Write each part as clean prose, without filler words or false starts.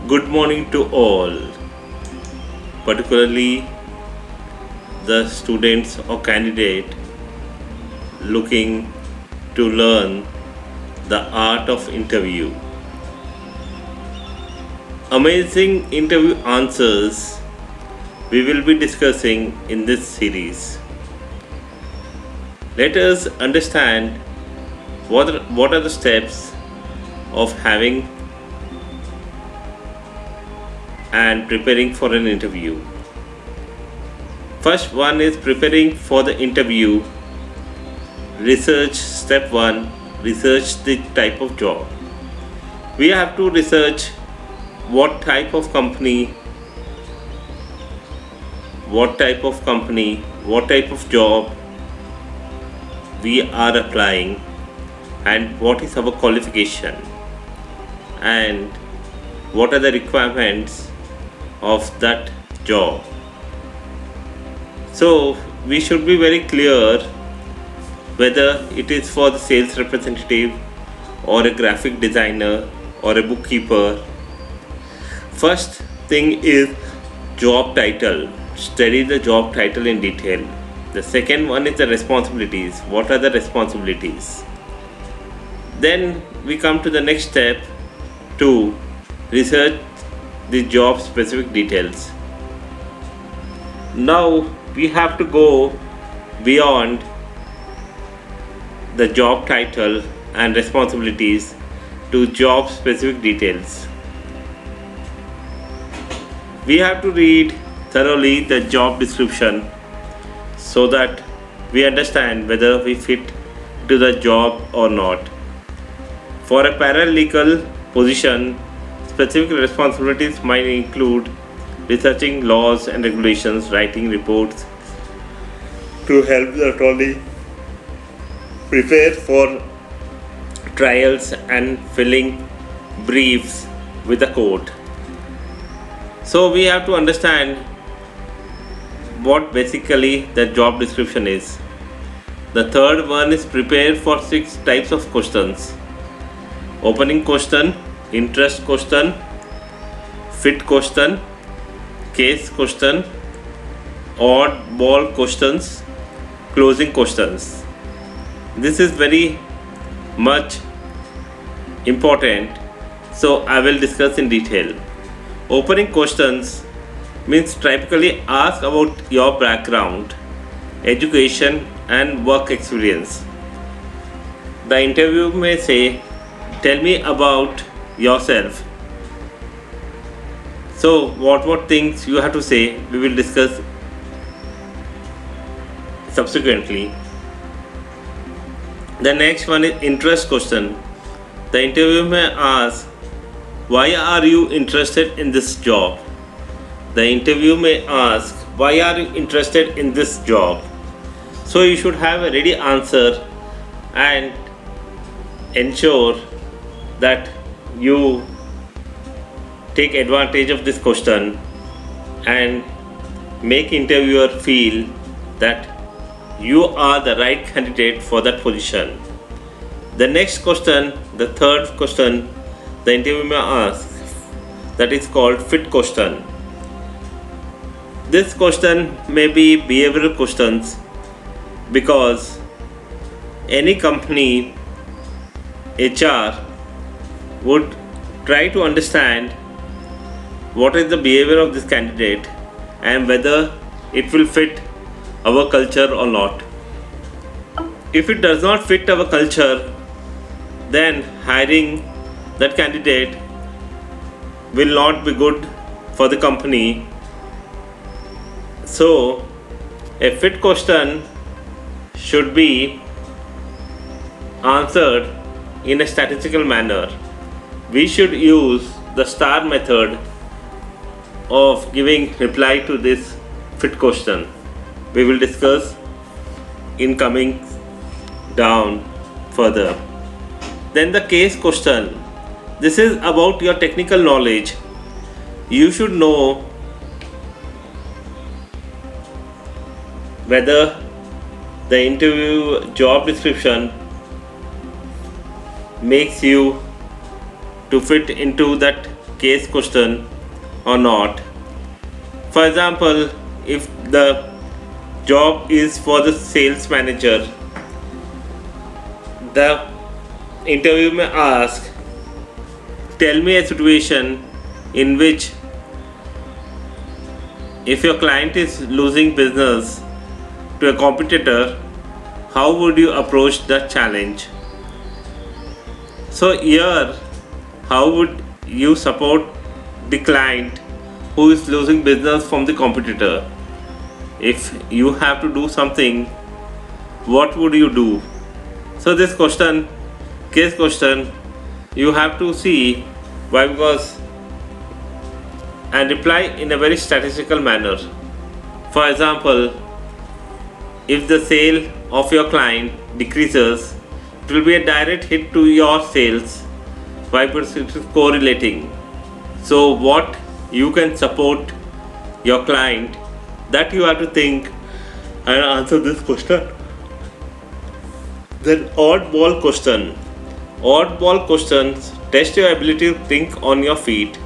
Good morning to all, particularly the students or candidate looking to learn the art of interview. Amazing interview answers we will be discussing in this series. Let us understand what are the steps of having and preparing for an interview. First one is preparing for the interview. Research step 1, research the type of job. We have to research what type of company, what type of job we are applying, and what is our qualification, and what are the requirements of that job. So we should be very clear whether it is for the sales representative or a graphic designer or a bookkeeper. First thing is job title. Study the job title in detail. The second one is the responsibilities. What are the responsibilities? Then we come to the next step to research the job specific details. Now we have to go beyond the job title and responsibilities to job specific details. We have to read thoroughly the job description so that we understand whether we fit to the job or not. For a paralegal position, specific responsibilities might include researching laws and regulations, writing reports to help the attorney prepare for trials, and filling briefs with the court. So we have to understand what basically the job description is. The third one is prepare for 6 types of questions: opening question, interest question, fit question, case question, oddball questions, closing questions. This is very much important, so I will discuss in detail. Opening questions means typically ask about your background, education, and work experience. The interview may say, tell me about yourself. So what things you have to say, we will discuss subsequently. The next one is interest question. The interviewer may ask, why are you interested in this job? The interview may ask, why are you interested in this job? So you should have a ready answer and ensure that you take advantage of this question and make interviewer feel that you are the right candidate for that position. The next question, the third question, the interviewer may ask, that is called fit question. This question may be behavioral questions because any company HR would try to understand what is the behavior of this candidate and whether it will fit our culture or not. If it does not fit our culture, then hiring that candidate will not be good for the company. So a fit question should be answered in a statistical manner. We should use the STAR method of giving reply to this fit question. We will discuss in coming down further. Then the case question. This is about your technical knowledge. You should know whether the interview job description makes you to fit into that case question or not. For example, if the job is for the sales manager, the interview may ask, tell me a situation in which if your client is losing business to a competitor, how would you approach the challenge? So here, how would you support the client who is losing business from the competitor? If you have to do something, what would you do? So this question, case question, you have to see why, because and reply in a very statistical manner. For example, if the sale of your client decreases, it will be a direct hit to your sales. Why? Because it is correlating. So what you can support your client, that you have to think and answer this question. Then oddball question. Oddball questions test your ability to think on your feet.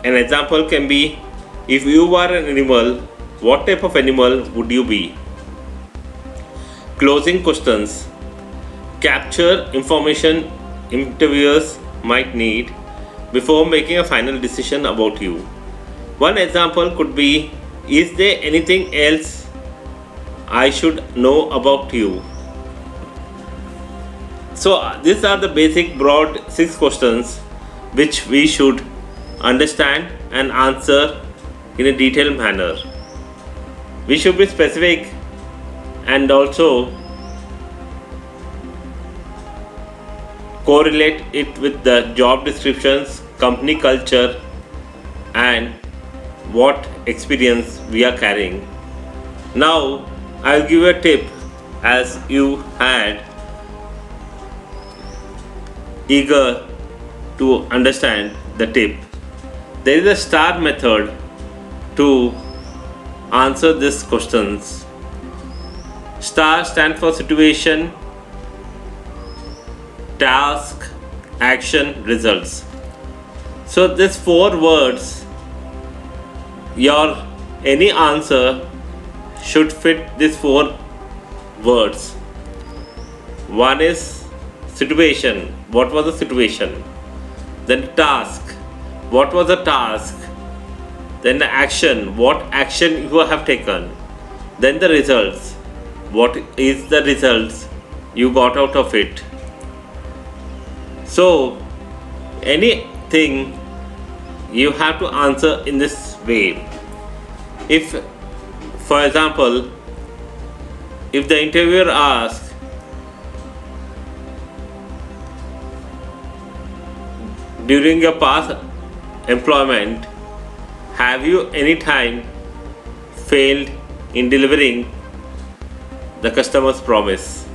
An example can be, if you were an animal, what type of animal would you be? Closing questions. Capture information interviewers might need before making a final decision about you. One example could be, is there anything else I should know about you? So these are the basic broad 6 questions which we should understand and answer in a detailed manner. We should be specific and also correlate it with the job descriptions, company culture, and what experience we are carrying. Now, I'll give you a tip, as you had eager to understand the tip. There is a STAR method to answer these questions. STAR stands for situation, task, action, results. So these 4 words, your any answer should fit these 4 words. One is situation. What was the situation? Then task. What was the task? Then the action. What action you have taken? Then the results. What is the results you got out of it? So anything you have to answer in this way. If, for example, if the interviewer asks, during your past employment, have you any time failed in delivering the customer's promise?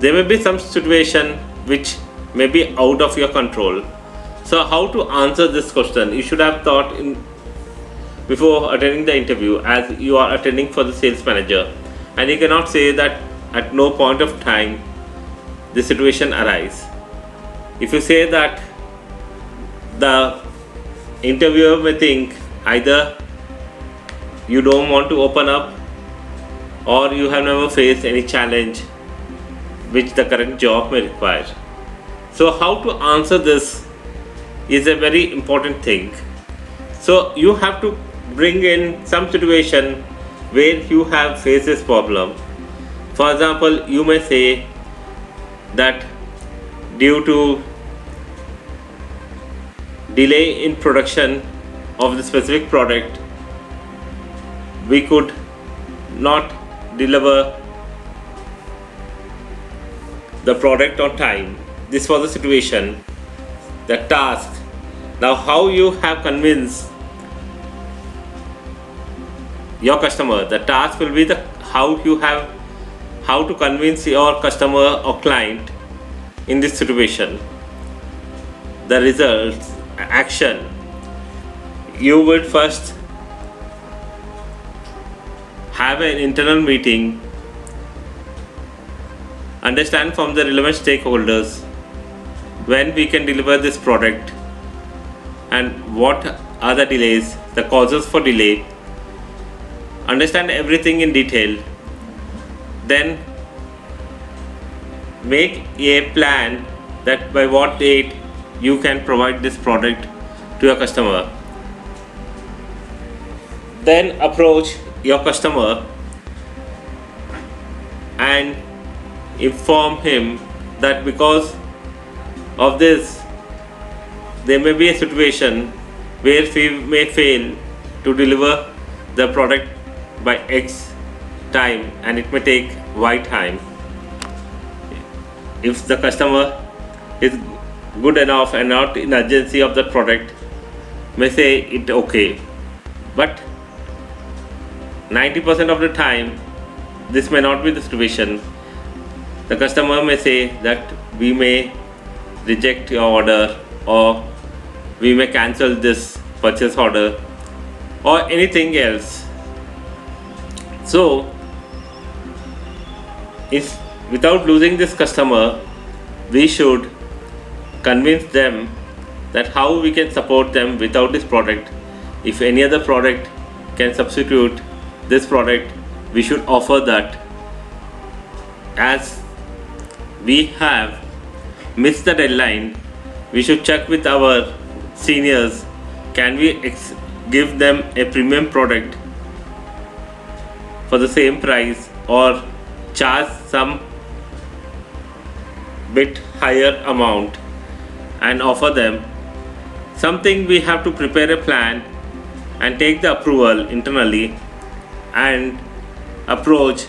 There may be some situation which may be out of your control. So how to answer this question? You should have thought in before attending the interview, as you are attending for the sales manager, and you cannot say that at no point of time the situation arises. If you say that, the interviewer may think either you don't want to open up, or you have never faced any challenge which the current job may require. So how to answer this is a very important thing. So you have to bring in some situation where you have faced this problem. For example, you may say that due to delay in production of the specific product, we could not deliver the product on time. This was the situation, the task. Now how you have convinced your customer, the task will be the how to convince your customer or client in this situation. The results, action, you would first have an internal meeting, understand from the relevant stakeholders when we can deliver this product and what are the delays, the causes for delay. Understand everything in detail. Then make a plan that by what date you can provide this product to your customer. Then approach your customer and inform him that because of this, there may be a situation where we may fail to deliver the product by X time and it may take Y time. If the customer is good enough and not in urgency of the product, may say it okay. But 90% of the time, this may not be the situation. The customer may say that we may reject your order, or we may cancel this purchase order, or anything else. So, if without losing this customer, we should convince them that how we can support them without this product. If any other product can substitute this product, we should offer that. As we have missed the deadline, we should check with our seniors, can we give them a premium product for the same price, or charge some bit higher amount and offer them something. We have to prepare a plan and take the approval internally and approach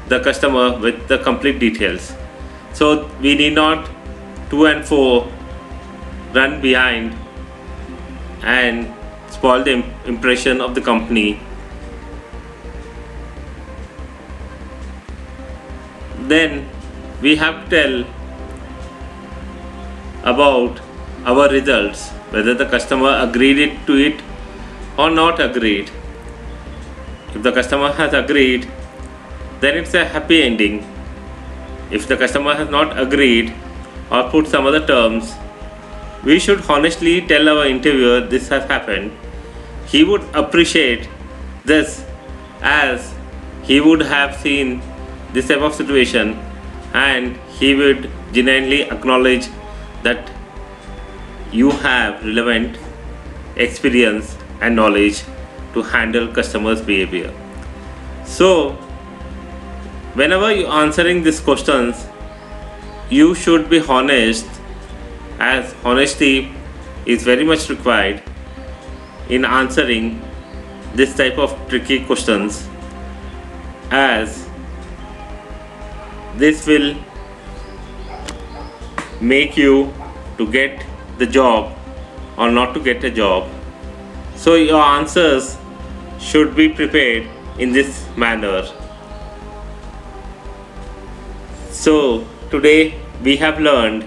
the customer with the complete details. So we need not to and fro run behind and spoil the impression of the company. Then we have to tell about our results, whether the customer agreed to it or not agreed. If the customer has agreed, then it's a happy ending. If the customer has not agreed or put some other terms, we should honestly tell our interviewer this has happened. He would appreciate this, as he would have seen this type of situation, and he would genuinely acknowledge that you have relevant experience and knowledge to handle customers' behavior. So, whenever you are answering these questions, you should be honest, as honesty is very much required in answering this type of tricky questions, as this will make you to get the job or not to get a job. So your answers should be prepared in this manner. So today we have learned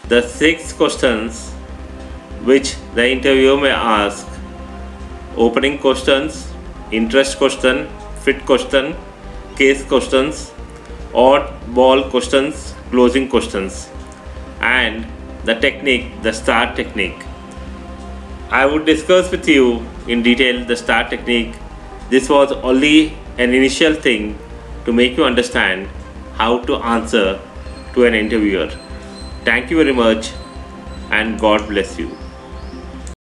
the 6 questions which the interviewer may ask: opening questions, interest question, fit question, case questions, odd ball questions, closing questions, and the technique, the STAR technique. I would discuss with you in detail the STAR technique. This was only an initial thing to make you understand how to answer to an interviewer. Thank you very much, and God bless you.